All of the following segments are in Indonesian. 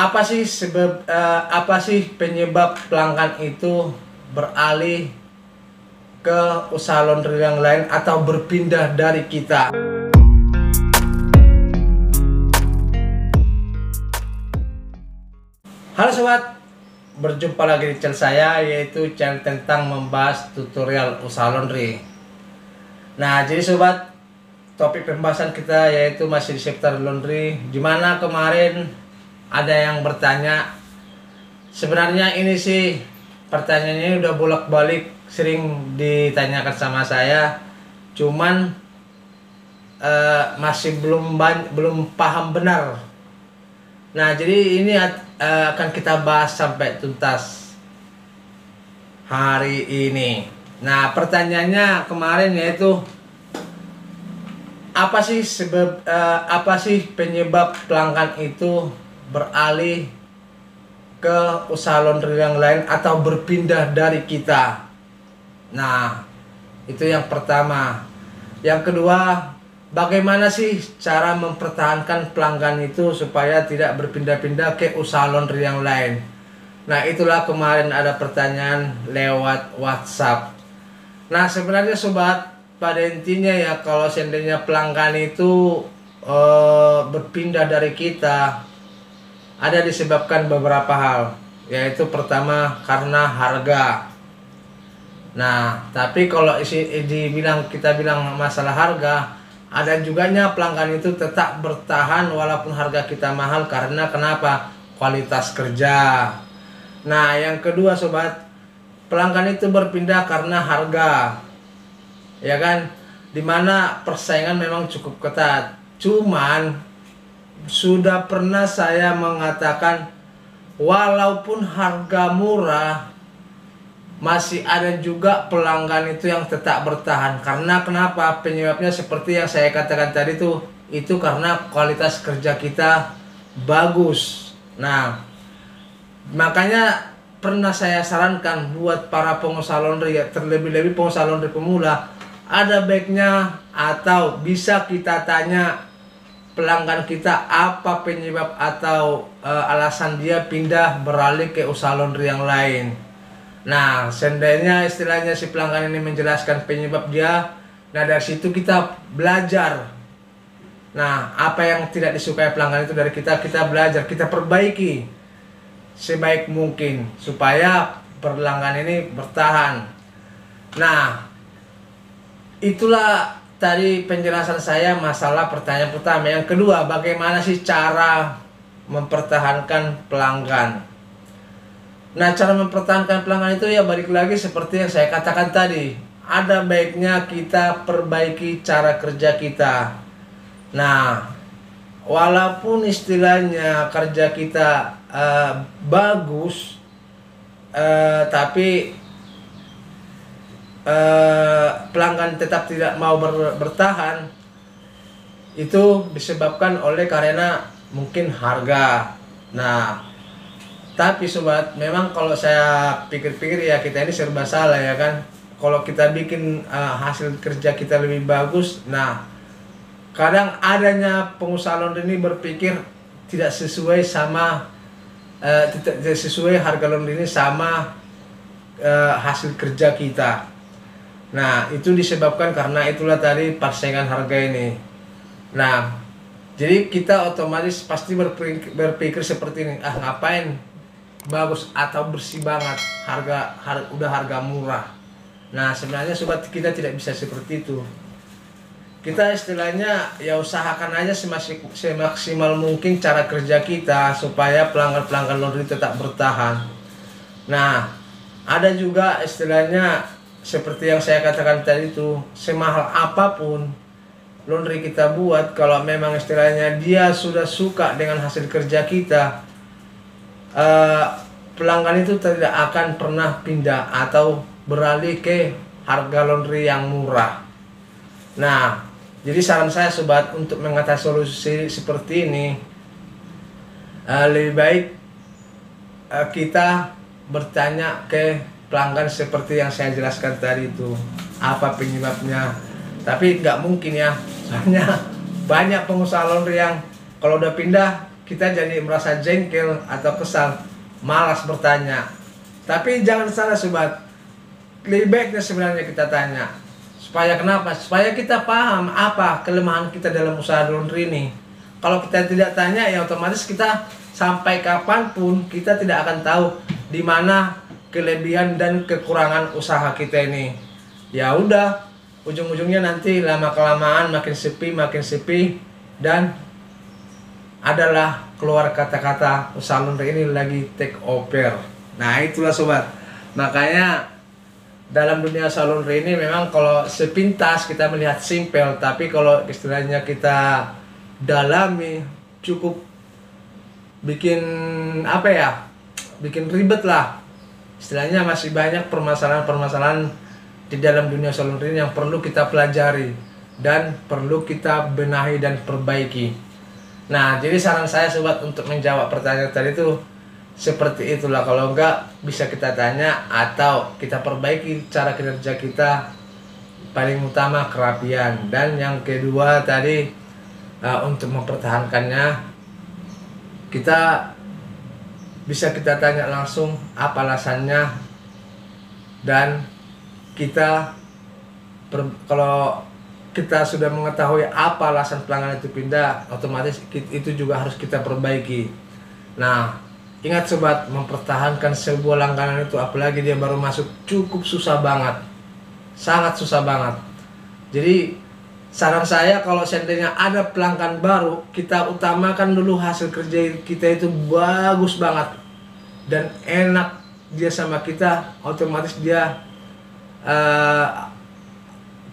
Apa sih penyebab pelanggan itu beralih ke usaha laundry yang lain atau berpindah dari kita? Halo sobat, berjumpa lagi di channel saya, yaitu channel tentang membahas tutorial usaha laundry. Nah, jadi sobat, topik pembahasan kita yaitu masih di seputar laundry. Dimana kemarin ada yang bertanya, sebenarnya ini sih pertanyaannya udah bolak-balik sering ditanyakan sama saya, cuman masih belum paham benar. Nah, jadi ini akan kita bahas sampai tuntas hari ini. Nah, pertanyaannya kemarin yaitu apa sih penyebab pelanggan itu beralih ke usaha laundry yang lain atau berpindah dari kita? Nah, itu yang pertama. Yang kedua, bagaimana sih cara mempertahankan pelanggan itu supaya tidak berpindah-pindah ke usaha laundry yang lain? Nah, itulah kemarin ada pertanyaan lewat WhatsApp. Nah, sebenarnya sobat, pada intinya ya, kalau seandainya pelanggan itu berpindah dari kita, ada disebabkan beberapa hal, yaitu pertama karena harga. Nah, tapi kalau kita bilang masalah harga, ada juganya pelanggan itu tetap bertahan walaupun harga kita mahal karena kenapa? Kualitas kerja. Nah, yang kedua sobat, pelanggan itu berpindah karena harga, ya kan? Dimana persaingan memang cukup ketat. Cuman sudah pernah saya mengatakan, walaupun harga murah, masih ada juga pelanggan itu yang tetap bertahan. Karena kenapa? Penyebabnya seperti yang saya katakan tadi itu karena kualitas kerja kita bagus. Nah, makanya pernah saya sarankan buat para pengusaha laundry, ya, terlebih-lebih pengusaha laundry pemula, ada baiknya atau bisa kita tanya pelanggan kita apa penyebab atau alasan dia pindah beralih ke usaha laundry yang lain. Nah, seandainya istilahnya si pelanggan ini menjelaskan penyebab dia, nah dari situ kita belajar. Nah, apa yang tidak disukai pelanggan itu dari kita belajar, kita perbaiki sebaik mungkin supaya pelanggan ini bertahan. Nah, itulah tadi penjelasan saya masalah pertanyaan pertama. Yang kedua, bagaimana sih cara mempertahankan pelanggan? Nah, cara mempertahankan pelanggan itu ya balik lagi seperti yang saya katakan tadi. Ada baiknya kita perbaiki cara kerja kita. Nah, walaupun istilahnya kerja kita bagus, tapi pelanggan tetap tidak mau bertahan, itu disebabkan oleh karena mungkin harga. Nah, tapi sobat, memang kalau saya pikir-pikir ya kita ini serba salah, ya kan? Kalau kita bikin hasil kerja kita lebih bagus, nah kadang adanya pengusaha laundry ini berpikir tidak sesuai harga laundry ini sama hasil kerja kita. Nah, itu disebabkan karena itulah tadi persaingan harga ini. Nah, jadi kita otomatis pasti berpikir seperti ini, ngapain bagus atau bersih banget, udah harga murah. Nah, sebenarnya sobat, kita tidak bisa seperti itu. Kita istilahnya ya usahakan aja semaksimal mungkin cara kerja kita supaya pelanggan laundry tetap bertahan. Nah, ada juga istilahnya seperti yang saya katakan tadi itu, semahal apapun laundry kita buat, kalau memang istilahnya dia sudah suka dengan hasil kerja kita, pelanggan itu tidak akan pernah pindah atau beralih ke harga laundry yang murah. Nah, jadi saran saya sobat, untuk mengatasi solusi seperti ini, lebih baik kita bertanya ke pelanggan seperti yang saya jelaskan tadi itu, apa penyebabnya. Tapi nggak mungkin ya, soalnya banyak pengusaha laundry yang kalau udah pindah kita jadi merasa jengkel atau kesal, malas bertanya. Tapi jangan salah sobat, lebih baiknya sebenarnya kita tanya. Supaya kenapa? Supaya kita paham apa kelemahan kita dalam usaha laundry ini. Kalau kita tidak tanya, ya otomatis kita sampai kapanpun kita tidak akan tahu di mana kelebihan dan kekurangan usaha kita ini. Ya udah, ujung-ujungnya nanti lama kelamaan makin sepi dan adalah keluar kata-kata usaha laundry ini lagi take over. Nah itulah sobat, makanya dalam dunia usaha laundry ini memang kalau sepintas kita melihat simpel, tapi kalau istilahnya kita dalami cukup bikin apa ya, bikin ribet lah. Istilahnya masih banyak permasalahan-permasalahan di dalam dunia usaha laundry yang perlu kita pelajari dan perlu kita benahi dan perbaiki. Nah, jadi saran saya sobat untuk menjawab pertanyaan tadi itu seperti itulah. Kalau enggak bisa kita tanya atau kita perbaiki cara kerja kita. Paling utama kerapian, dan yang kedua tadi untuk mempertahankannya kita bisa kita tanya langsung apa alasannya, dan kita kalau kita sudah mengetahui apa alasan pelanggan itu pindah, otomatis itu juga harus kita perbaiki. Nah, ingat sobat, mempertahankan sebuah langganan itu apalagi dia baru masuk cukup susah banget, sangat susah banget. Jadi saran saya kalau seandainya ada pelanggan baru, kita utamakan dulu hasil kerja kita itu bagus banget dan enak dia sama kita, otomatis dia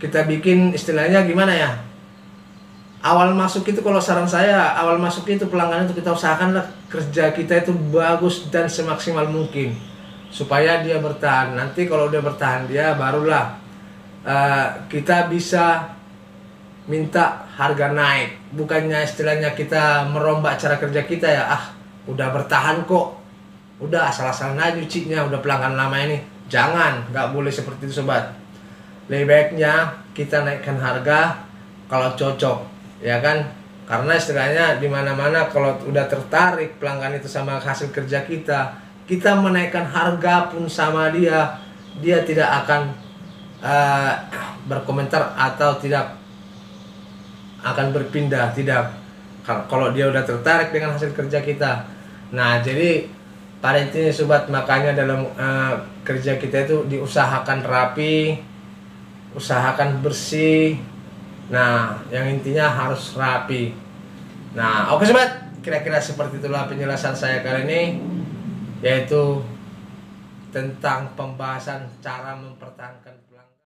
kita bikin istilahnya gimana ya, awal masuk itu kalau saran saya awal masuk itu pelanggan itu kita usahakanlah kerja kita itu bagus dan semaksimal mungkin supaya dia bertahan. Nanti kalau udah bertahan dia barulah kita bisa minta harga naik, bukannya istilahnya kita merombak cara kerja kita ya, udah bertahan kok, udah asal-asalan aja nyucinya, udah pelanggan lama ini. Jangan, nggak boleh seperti itu sobat. Lebih baiknya kita naikkan harga kalau cocok, ya kan? Karena istilahnya di mana-mana kalau udah tertarik pelanggan itu sama hasil kerja kita, kita menaikkan harga pun sama dia tidak akan berkomentar atau tidak akan berpindah, tidak, kalau dia udah tertarik dengan hasil kerja kita. Nah, jadi pada intinya sobat, makanya dalam kerja kita itu diusahakan rapi, usahakan bersih. Nah, yang intinya harus rapi. Nah, oke sobat, kira-kira seperti itulah penjelasan saya kali ini, yaitu tentang pembahasan cara mempertahankan